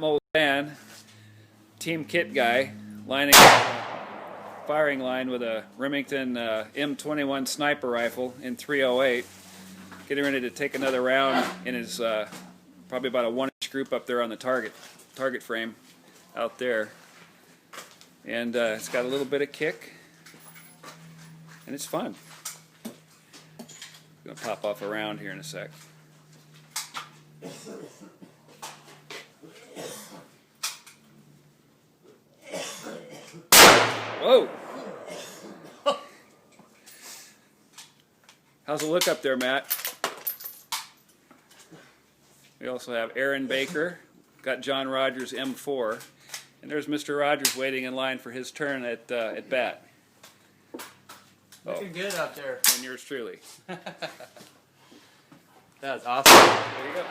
Molan, team kit guy, lining up a firing line with a Remington M21 sniper rifle in 308, getting ready to take another round in his probably about a 1-inch group up there on the target frame out there. And it's got a little bit of kick, and it's fun. Gonna pop off a round here in a sec. Whoa! How's the look up there, Matt? We also have Aaron Baker, got John Rogers M4, and there's Mr. Rogers waiting in line for his turn at bat. Looking good out there. And yours truly. That was awesome. There you go.